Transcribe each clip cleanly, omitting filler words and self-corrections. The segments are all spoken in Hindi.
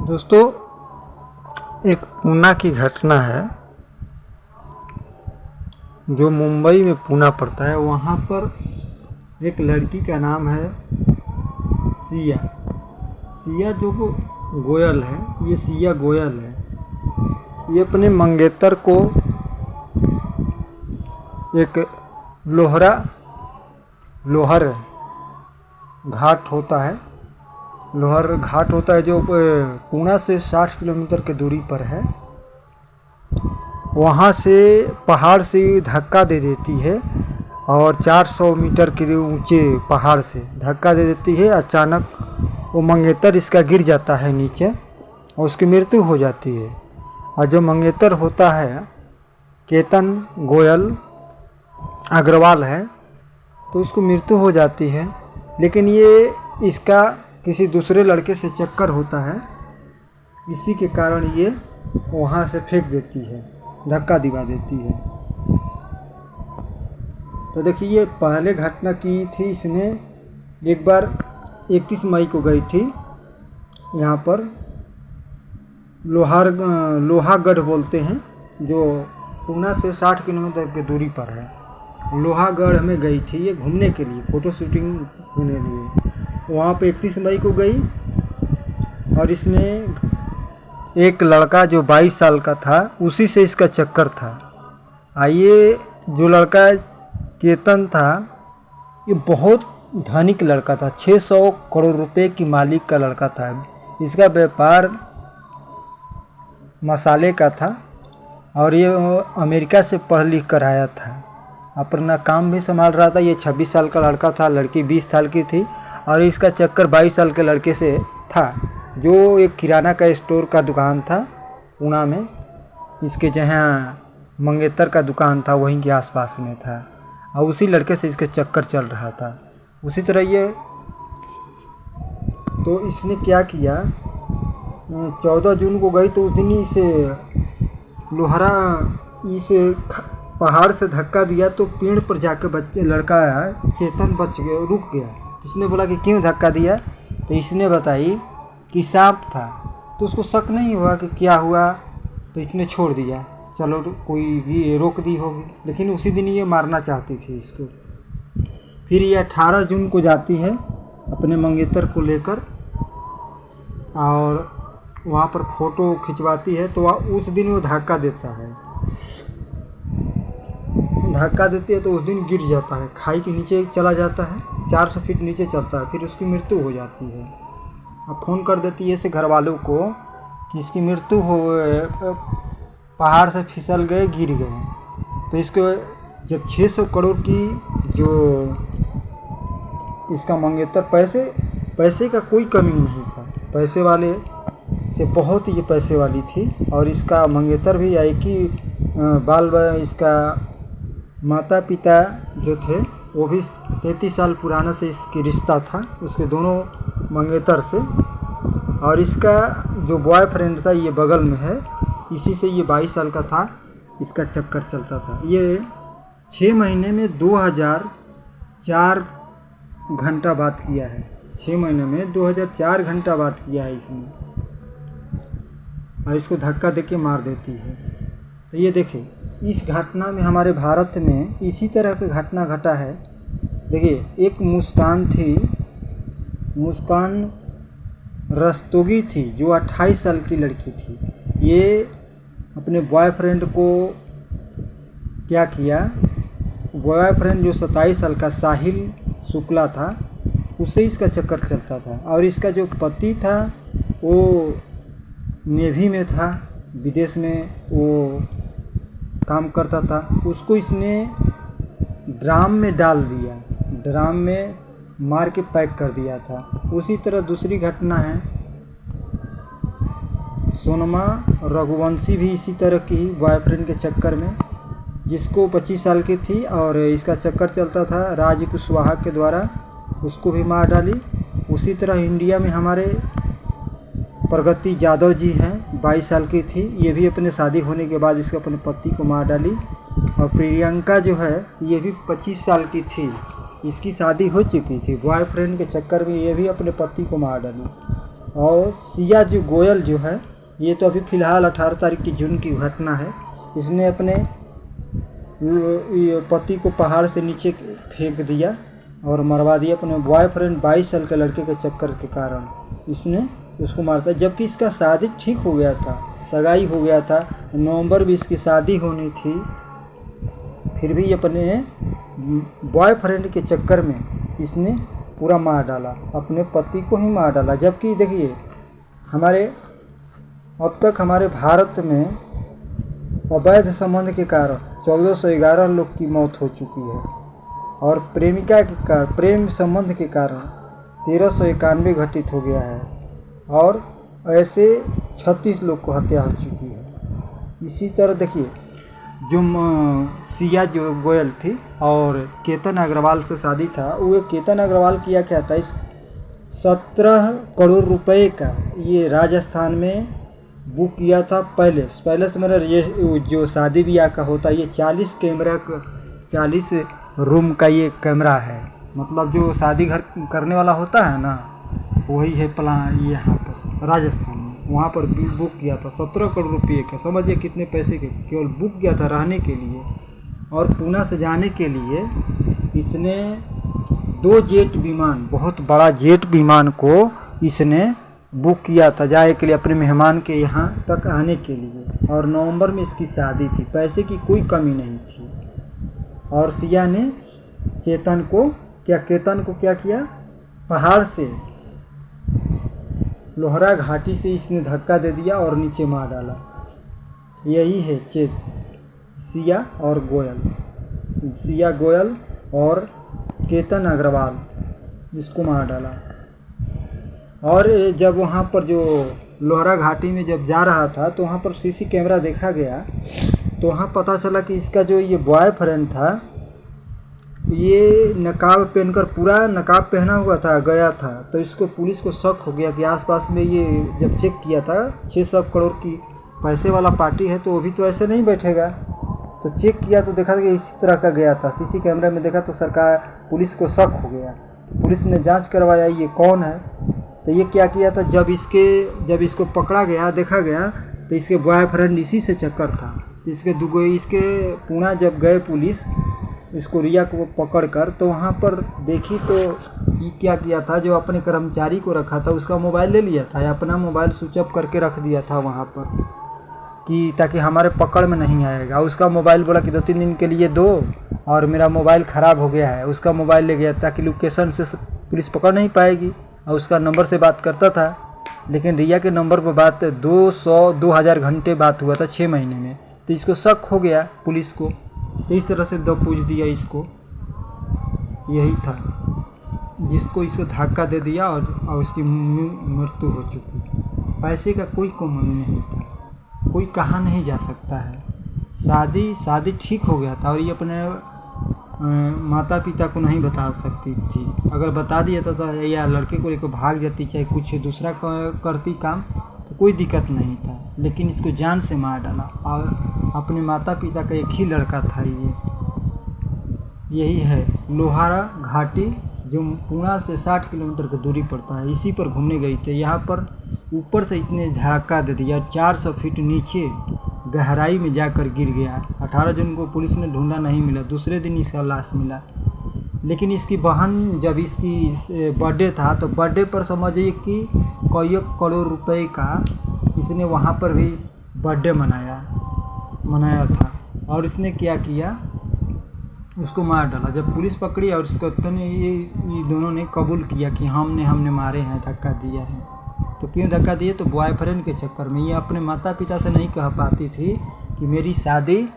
दोस्तों, एक पूना की घटना है जो मुंबई में पूना पड़ता है। वहाँ पर एक लड़की का नाम है सिया। सिया जो गोयल है, ये सिया गोयल है। ये अपने मंगेतर को एक लोहर घाट होता है, जो पूना से 60 किलोमीटर की दूरी पर है। वहाँ से पहाड़ से धक्का दे देती है और 400 मीटर के ऊंचे पहाड़ से धक्का दे देती है। अचानक वो मंगेतर इसका गिर जाता है नीचे और उसकी मृत्यु हो जाती है। और जो मंगेतर होता है केतन गोयल अग्रवाल है, तो उसको मृत्यु हो जाती है। लेकिन ये इसका किसी दूसरे लड़के से चक्कर होता है, इसी के कारण ये वहाँ से फेंक देती है, धक्का दिवा देती है। तो देखिए, ये पहले घटना की थी इसने एक बार 31 मई को गई थी। यहाँ पर लोहागढ़ बोलते हैं, जो पूना से 60 किलोमीटर की दूरी पर है। लोहागढ़ में गई थी ये घूमने के लिए, फ़ोटो शूटिंग होने लिए। वहाँ पे 31 मई को गई और इसने एक लड़का जो 22 साल का था, उसी से इसका चक्कर था। ये जो लड़का केतन था, ये बहुत धनिक लड़का था, 600 करोड़ रुपए की मालिक का लड़का था। इसका व्यापार मसाले का था और ये अमेरिका से पढ़ लिख कर आया था। अपना काम भी संभाल रहा था। ये 26 साल का लड़का था, लड़की 20 साल की थी और इसका चक्कर 22 साल के लड़के से था, जो एक किराना का स्टोर का दुकान था पूना में। इसके जहाँ मंगेतर का दुकान था वहीं के आसपास में था और उसी लड़के से इसके चक्कर चल रहा था। उसी तरह ये तो इसने क्या किया, 14 जून को गई तो उस दिन इसे पहाड़ से धक्का दिया तो पेड़ पर जाके लड़का चेतन बच गया, रुक गया। तो उसने बोला कि क्यों धक्का दिया, तो इसने बताई कि सांप था। तो उसको शक नहीं हुआ कि क्या हुआ, तो इसने छोड़ दिया, चलो कोई भी रोक दी होगी। लेकिन उसी दिन ये मारना चाहती थी इसको। फिर ये 18 जून को जाती है अपने मंगेतर को लेकर और वहाँ पर फ़ोटो खिंचवाती है। तो उस दिन वो धक्का देती है तो उस दिन गिर जाता है, खाई के नीचे चला जाता है, 400 फीट नीचे चलता है। फिर उसकी मृत्यु हो जाती है। अब फ़ोन कर देती है ऐसे घर वालों को कि इसकी मृत्यु हो, पहाड़ से फिसल गए, गिर गए। तो इसको जब 600 करोड़ की जो इसका मंगेतर, पैसे का कोई कमी नहीं था, पैसे वाले से बहुत ये पैसे वाली थी। और इसका मंगेतर भी आई कि इसका माता पिता जो थे वो भी 33 साल पुराना से इसकी रिश्ता था उसके दोनों मंगेतर से। और इसका जो बॉयफ्रेंड था ये बगल में है, इसी से ये 22 साल का था, इसका चक्कर चलता था। ये 6 महीने में 2004 घंटा बात किया है। 6 महीने में 2004 घंटा बात किया है इसने, और इसको धक्का देके मार देती है। तो ये देखिए, इस घटना में हमारे भारत में इसी तरह की घटना घटा है। देखिए, एक मुस्कान थी, मुस्कान रस्तोगी थी, जो 28 साल की लड़की थी। ये अपने बॉयफ्रेंड को क्या किया, बॉयफ्रेंड जो 27 साल का साहिल शुक्ला था, उससे इसका चक्कर चलता था। और इसका जो पति था वो नेवी में था, विदेश में वो काम करता था। उसको इसने ड्राम में डाल दिया, ड्राम में मार के पैक कर दिया था। उसी तरह दूसरी घटना है, सोनमा रघुवंशी भी इसी तरह की ही बॉयफ्रेंड के चक्कर में, जिसको 25 साल की थी और इसका चक्कर चलता था, राज कुशवाहा के द्वारा उसको भी मार डाली। उसी तरह इंडिया में हमारे प्रगति यादव जी हैं, 22 साल की थी, ये भी अपने शादी होने के बाद इसके अपने पति को मार डाली। और प्रियंका जो है ये भी 25 साल की थी, इसकी शादी हो चुकी थी, बॉयफ्रेंड के चक्कर में ये भी अपने पति को मार डाली। और सिया जो गोयल जो है, ये तो अभी फ़िलहाल 18 तारीख की जून की घटना है। इसने अपने पति को पहाड़ से नीचे फेंक दिया और मरवा दिया अपने बॉयफ्रेंड 22 साल के लड़के के चक्कर के कारण इसने उसको मारता, जबकि इसका शादी ठीक हो गया था, सगाई हो गया था, नवंबर में इसकी शादी होनी थी। फिर भी अपने बॉयफ्रेंड के चक्कर में इसने पूरा मार डाला, अपने पति को ही मार डाला। जबकि देखिए अब तक हमारे भारत में अवैध संबंध के कारण 1411 लोग की मौत हो चुकी है और प्रेम संबंध के कारण 1391 घटित हो गया है और ऐसे 36 लोग को हत्या हो चुकी है। इसी तरह देखिए जो सिया जो गोयल थी और केतन अग्रवाल से शादी था, वो केतन अग्रवाल किया क्या था, इस 17 करोड़ रुपए का ये राजस्थान में बुक किया था। पैलेस मेरा ये जो शादी ब्याह का होता है, ये 40 रूम का ये कैमरा है, मतलब जो शादी घर करने वाला होता है ना, वही है प्लान यहाँ पर राजस्थान में। वहाँ पर बुक किया था 17 करोड़ रुपये का, समझिए कितने पैसे के, केवल बुक किया था रहने के लिए। और पूना से जाने के लिए इसने 2 जेट विमान, बहुत बड़ा जेट विमान को इसने बुक किया था जाए के लिए, अपने मेहमान के यहाँ तक आने के लिए। और नवंबर में इसकी शादी थी, पैसे की कोई कमी नहीं थी। और सिया ने केतन को क्या किया, पहाड़ से लोहरा घाटी से इसने धक्का दे दिया और नीचे मार डाला। यही है सिया गोयल और केतन अग्रवाल, इसको मार डाला। और जब वहाँ पर जो लोहरा घाटी में जब जा रहा था तो वहाँ पर सीसी कैमरा देखा गया, तो वहाँ पता चला कि इसका जो ये बॉयफ्रेंड था, ये नकाब पहनकर, पूरा नकाब पहना हुआ था, गया था। तो इसको पुलिस को शक हो गया कि आसपास में ये जब चेक किया था 600 करोड़ की पैसे वाला पार्टी है, तो वो भी तो ऐसे नहीं बैठेगा। तो चेक किया तो देखा कि इसी तरह का गया था, सीसी कैमरा में देखा तो पुलिस को शक हो गया। तो पुलिस ने जांच करवाया ये कौन है। तो ये क्या किया था, जब इसको पकड़ा गया, देखा गया, तो इसके बॉयफ्रेंड इसी से चक्कर था। इसके पुणे जब गए पुलिस इसको, रिया को पकड़ कर, तो वहाँ पर देखी तो ये क्या किया था, जो अपने कर्मचारी को रखा था उसका मोबाइल ले लिया था, अपना मोबाइल स्विच ऑफ करके रख दिया था वहाँ पर, कि ताकि हमारे पकड़ में नहीं आएगा। उसका मोबाइल बोला कि 2-3 दिन के लिए दो, और मेरा मोबाइल ख़राब हो गया है। उसका मोबाइल ले गया ताकि लोकेशन से पुलिस पकड़ नहीं पाएगी, और उसका नंबर से बात करता था। लेकिन रिया के नंबर पर बात 2000 घंटे बात हुआ था 6 महीने में। तो इसको शक हो गया पुलिस को, तो इस तरह से पूछ दिया इसको। यही था जिसको इसको धक्का दे दिया और उसकी मृत्यु हो चुकी। पैसे का कोई कमी नहीं था, कोई कहा नहीं जा सकता है। शादी ठीक हो गया था और ये अपने माता पिता को नहीं बता सकती थी। अगर बता दिया था तो या लड़के को लेकर भाग जाती, चाहे कुछ दूसरा करती काम, तो कोई दिक्कत नहीं था। लेकिन इसको जान से मार डाला, और अपने माता पिता का एक ही लड़का था ये। यही है लोहारा घाटी, जो पुणे से 60 किलोमीटर की दूरी पड़ता है। इसी पर घूमने गई थी। यहाँ पर ऊपर से इसने धक्का दे दिया, 400 फीट नीचे गहराई में जाकर गिर गया। 18 जून को पुलिस ने ढूंढा, नहीं मिला। दूसरे दिन इसका लाश मिला। लेकिन इसकी बहन, जब इसकी बर्थडे था, तो बर्थडे पर समझिए कि कई करोड़ रुपए का इसने वहाँ पर भी बर्थडे मनाया था। और इसने क्या किया, उसको मार डाला। जब पुलिस पकड़ी और इसको ये दोनों ने कबूल किया कि हमने मारे हैं, धक्का दिया है। तो क्यों धक्का दिए, तो बॉयफ्रेंड के चक्कर में। ये अपने माता पिता से नहीं कह पाती थी कि मेरी शादी,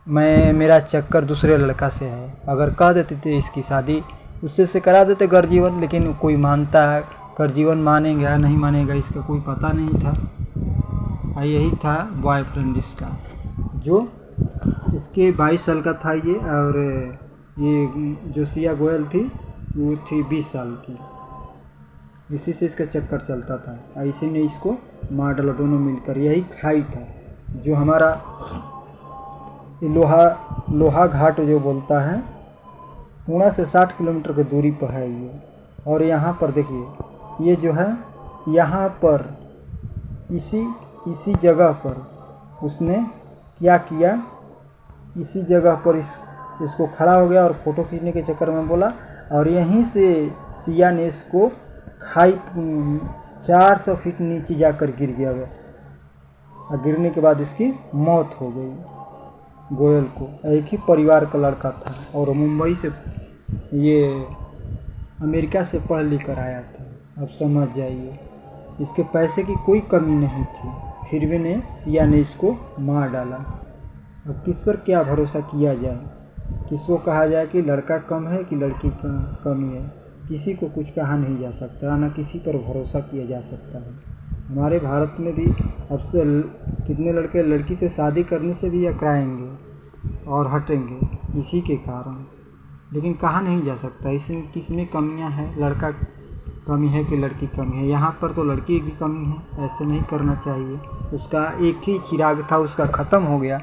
मेरा चक्कर दूसरे लड़का से है। अगर कह देती थी इसकी शादी उससे से करा देते घर जीवन, लेकिन कोई मानता है घर जीवन, मानेगा नहीं मानेगा इसका कोई पता नहीं था। यही था बॉयफ्रेंड इसका, जो इसके 22 साल का था ये। और ये जो सिया गोयल थी वो थी 20 साल की। इसी से इसका चक्कर चलता था। इसी ने इसको मार डाला, दोनों मिलकर। यही खाई था जो हमारा लोहा घाट जो बोलता है, पुणे से 60 किलोमीटर की दूरी पर है ये। और यहाँ पर देखिए, ये जो है यहाँ पर इसी जगह पर उसने क्या किया, इसी जगह पर इसको खड़ा हो गया और फ़ोटो खींचने के चक्कर में बोला, और यहीं से सिया ने इसको खाई 400 फीट नीचे जाकर गिर गया वह, और गिरने के बाद इसकी मौत हो गई। गोयल को एक ही परिवार का लड़का था और मुंबई से, ये अमेरिका से पढ़ लिख कर आया था। अब समझ जाइए, इसके पैसे की कोई कमी नहीं थी, फिर भी ने सिया ने इसको मार डाला। अब किस पर क्या भरोसा किया जाए, किसको कहा जाए कि लड़का कम है कि लड़की कमी है, किसी को कुछ कहा नहीं जा सकता, ना किसी पर भरोसा किया जा सकता है। हमारे भारत में भी अब से कितने लड़के लड़की से शादी करने से भी अकराएंगे और हटेंगे इसी के कारण, लेकिन कहा नहीं जा सकता इसमें किसमें कमियां हैं, लड़का कमी है कि लड़की कमी है। यहाँ पर तो लड़की की कमी है, ऐसे नहीं करना चाहिए। उसका एक ही चिराग था, उसका ख़त्म हो गया,